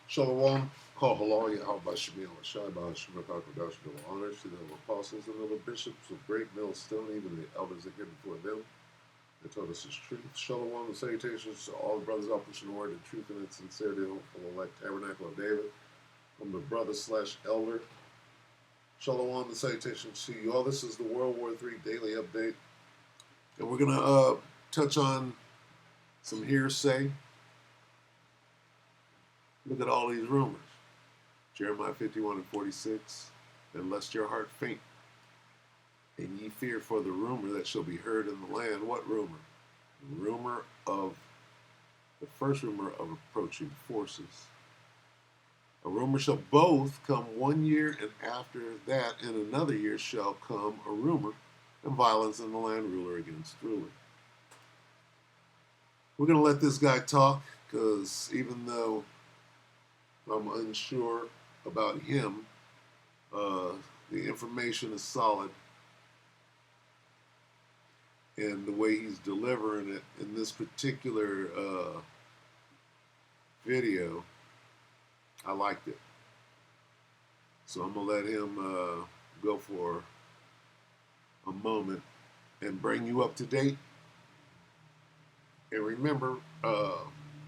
Shalom, call halal Yahweh Shemiel Shai Bahashim Rakakadash double honors to the apostles and other bishops of great millstone, even the elders that came before them. They told us his truth. Shalom and salutations to all the brothers all pushing the word in truth and in sincerity, hopeful elect tabernacle of David. I'm the brother slash elder. Shalom and salutations to you all. This is the World War III Daily Update. And we're going to touch on some hearsay. Look at all these rumors. Jeremiah 51:46. And lest your heart faint, and ye fear for the rumor that shall be heard in the land. What rumor? The first rumor of approaching forces. A rumor shall both come 1 year, and after that in another year shall come a rumor, and violence in the land, ruler against ruler. We're going to let this guy talk, because even though I'm unsure about him, the information is solid, and the way he's delivering it in this particular video, I liked it. So I'm going to let him go for a moment and bring you up to date. And remember,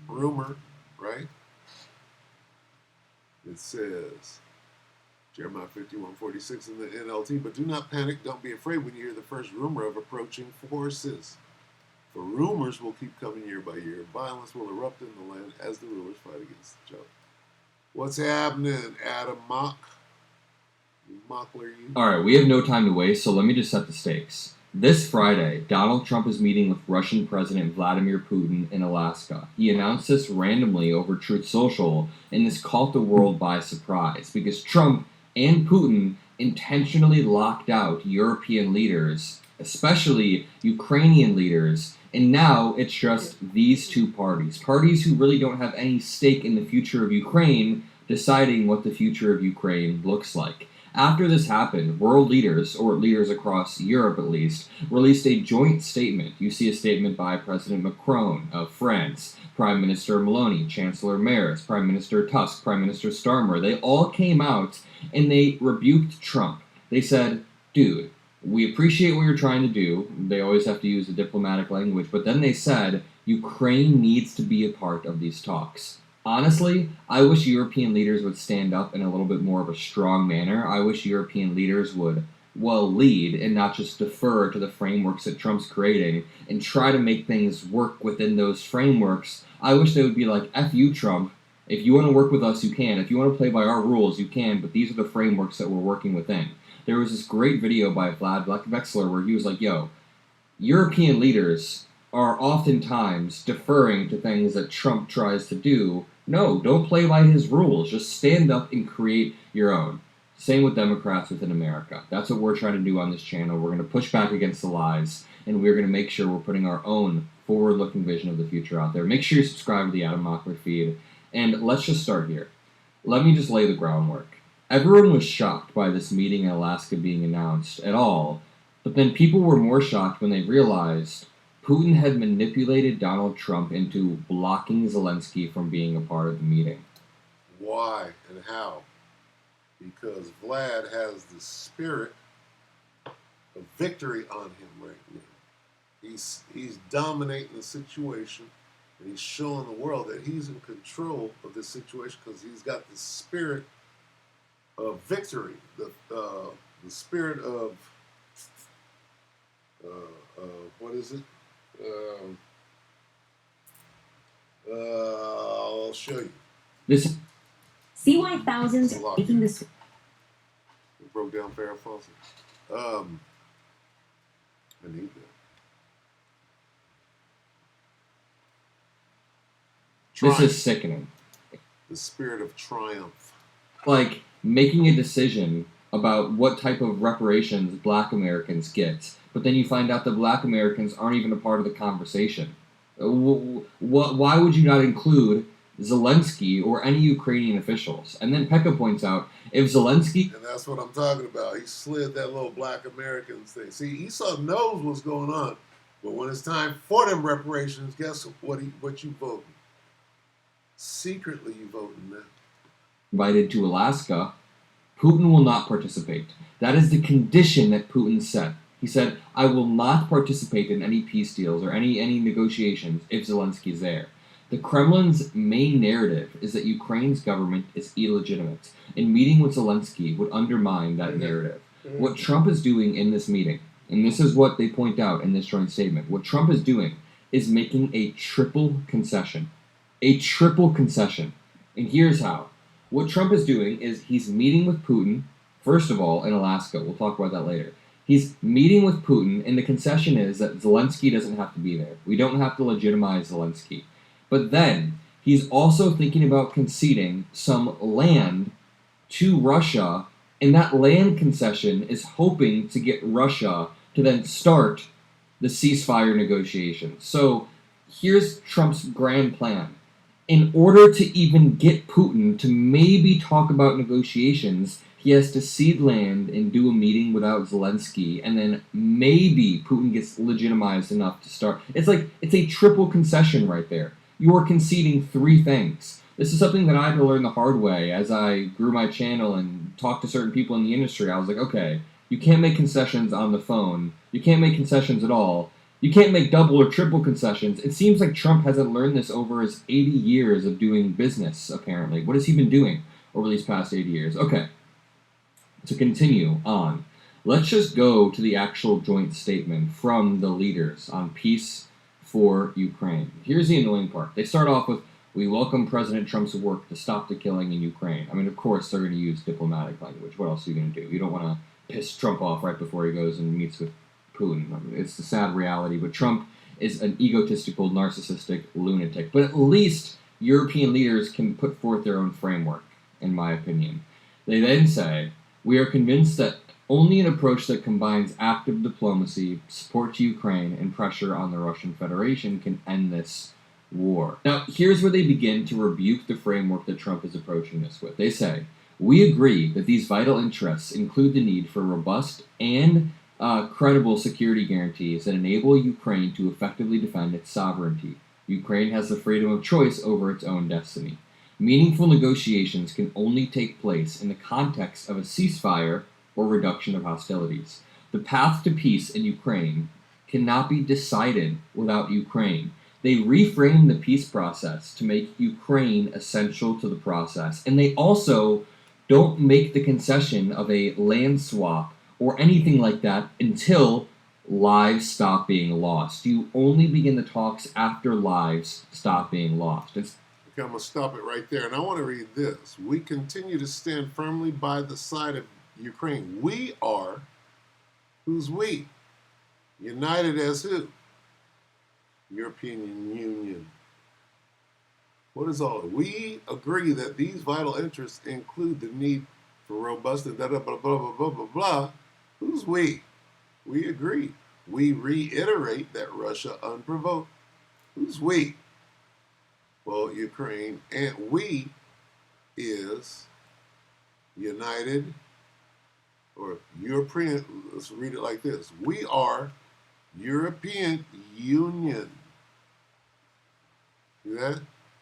rumor, right? It says, Jeremiah 51:46 in the NLT, but do not panic, don't be afraid when you hear the first rumor of approaching forces. For rumors will keep coming year by year, and violence will erupt in the land as the rulers fight against each other. What's happening, Adam Mock? Mockler, you? All right, we have no time to waste, so let me just set the stakes. This Friday, Donald Trump is meeting with Russian President Vladimir Putin in Alaska. He announced this randomly over Truth Social, and this caught the world by surprise because Trump and Putin intentionally locked out European leaders, especially Ukrainian leaders, and now it's just these two parties who really don't have any stake in the future of Ukraine, deciding what the future of Ukraine looks like. After this happened, world leaders, or leaders across Europe at least, released a joint statement. You see a statement by President Macron of France, Prime Minister Meloni, Chancellor Merz, Prime Minister Tusk, Prime Minister Starmer. They all came out and they rebuked Trump. They said, dude, we appreciate what you're trying to do. They always have to use the diplomatic language. But then they said, Ukraine needs to be a part of these talks. Honestly, I wish European leaders would stand up in a little bit more of a strong manner. I wish European leaders would, lead and not just defer to the frameworks that Trump's creating and try to make things work within those frameworks. I wish they would be like, F you, Trump. If you want to work with us, you can. If you want to play by our rules, you can, but these are the frameworks that we're working within. There was this great video by Vlad Vexler where he was like, yo, European leaders are oftentimes deferring to things that Trump tries to do. No, don't play by his rules. Just stand up and create your own. Same with Democrats within America. That's what we're trying to do on this channel. We're going to push back against the lies, and we're going to make sure we're putting our own forward-looking vision of the future out there. Make sure you subscribe to the Adam Mockler feed, and let's just start here. Let me just lay the groundwork. Everyone was shocked by this meeting in Alaska being announced at all, but then people were more shocked when they realized Putin had manipulated Donald Trump into blocking Zelensky from being a part of the meeting. Why and how? Because Vlad has the spirit of victory on him right now. He's dominating the situation, and he's showing the world that he's in control of this situation because he's got the spirit of victory, the spirit of what is it? I'll show you. See why thousands are making this. We broke down Farrah Fawcett. I need that. This is sickening. The spirit of triumph. Like making a decision about what type of reparations Black Americans get, but then you find out that Black Americans aren't even a part of the conversation. Why would you not include Zelensky or any Ukrainian officials? And then Pekka points out, if Zelensky... And that's what I'm talking about. He slid that little Black Americans thing. See, Esau knows what's going on, but when it's time for them reparations, guess what you voting? Secretly you voting now. invited to Alaska, Putin will not participate. That is the condition that Putin set. He said, I will not participate in any peace deals or any negotiations if Zelensky's there. The Kremlin's main narrative is that Ukraine's government is illegitimate, and meeting with Zelensky would undermine that narrative. What Trump is doing in this meeting, and this is what they point out in this joint statement, what Trump is doing is making a triple concession. A triple concession. And here's how. What Trump is doing is he's meeting with Putin, first of all, in Alaska. We'll talk about that later. He's meeting with Putin, and the concession is that Zelensky doesn't have to be there. We don't have to legitimize Zelensky. But then, he's also thinking about conceding some land to Russia, and that land concession is hoping to get Russia to then start the ceasefire negotiations. So, here's Trump's grand plan. In order to even get Putin to maybe talk about negotiations, he has to cede land and do a meeting without Zelensky, and then maybe Putin gets legitimized enough to start. It's a triple concession right there. You are conceding three things. This is something that I had to learn the hard way as I grew my channel and talked to certain people in the industry. I was like, okay, you can't make concessions on the phone. You can't make concessions at all. You can't make double or triple concessions. It seems like Trump hasn't learned this over his 80 years of doing business, apparently. What has he been doing over these past 80 years? Okay, to continue on, let's just go to the actual joint statement from the leaders on peace for Ukraine. Here's the annoying part. They start off with, we welcome President Trump's work to stop the killing in Ukraine. I mean, of course, they're going to use diplomatic language. What else are you going to do? You don't want to piss Trump off right before he goes and meets with Putin. I mean, it's the sad reality, but Trump is an egotistical, narcissistic lunatic. But at least European leaders can put forth their own framework, in my opinion. They then say, we are convinced that only an approach that combines active diplomacy, support to Ukraine, and pressure on the Russian Federation can end this war. Now, here's where they begin to rebuke the framework that Trump is approaching this with. They say, we agree that these vital interests include the need for robust and credible security guarantees that enable Ukraine to effectively defend its sovereignty. Ukraine has the freedom of choice over its own destiny. Meaningful negotiations can only take place in the context of a ceasefire or reduction of hostilities. The path to peace in Ukraine cannot be decided without Ukraine. They reframe the peace process to make Ukraine essential to the process. And they also don't make the concession of a land swap or anything like that until lives stop being lost. You only begin the talks after lives stop being lost. Okay, I'm going to stop it right there. And I want to read this. We continue to stand firmly by the side of Ukraine. We are, who's we? United as who? European Union. What is all? We agree that these vital interests include the need for robust and blah, blah, blah, blah, blah, blah, blah. Who's we? We agree. We reiterate that Russia unprovoked. Who's we? Well, Ukraine. And we is United or European. Let's read it like this. We are European Union. See that?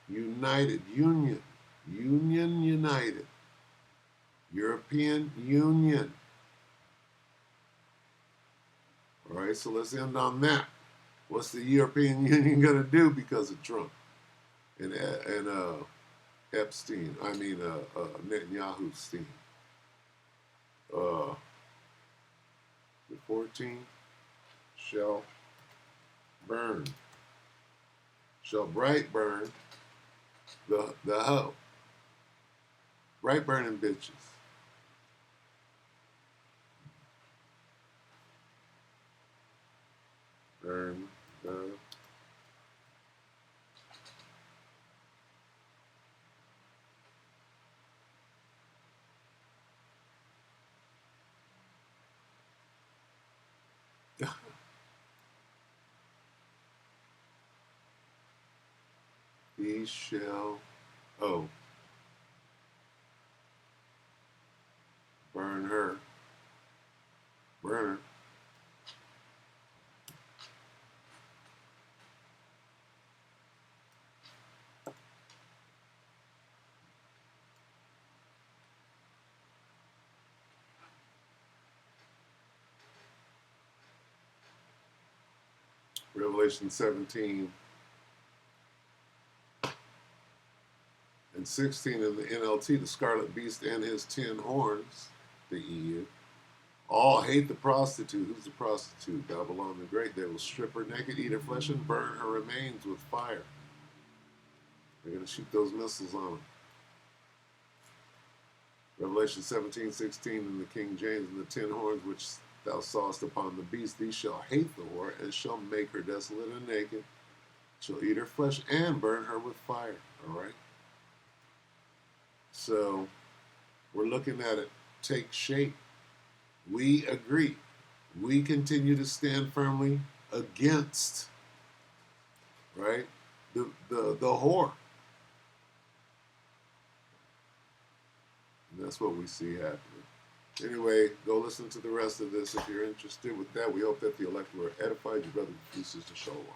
United. Union. Union United. European Union. All right, so let's end on that. What's the European Union going to do because of Trump and Epstein? I mean, Netanyahu-Stein. The 14 shall burn, shall bright burn the hoe. Bright burning bitches. Burn the he shall burn her. Burn her. Revelation 17 and 16 in the NLT, the scarlet beast and his 10 horns, the EU, all hate the prostitute. Who's the prostitute? Babylon the Great. They will strip her naked, eat her flesh, and burn her remains with fire. They're going to shoot those missiles on them. Revelation 17:16 in the King James, and the 10 horns which thou sawest upon the beast, these shall hate the whore, and shall make her desolate and naked, shall eat her flesh, and burn her with fire. All right? So, we're looking at it take shape. We agree. We continue to stand firmly against, right, the whore. And that's what we see happening. Anyway, go listen to the rest of this if you're interested with that. We hope that the elect were edified. Your brother, sister Shalom.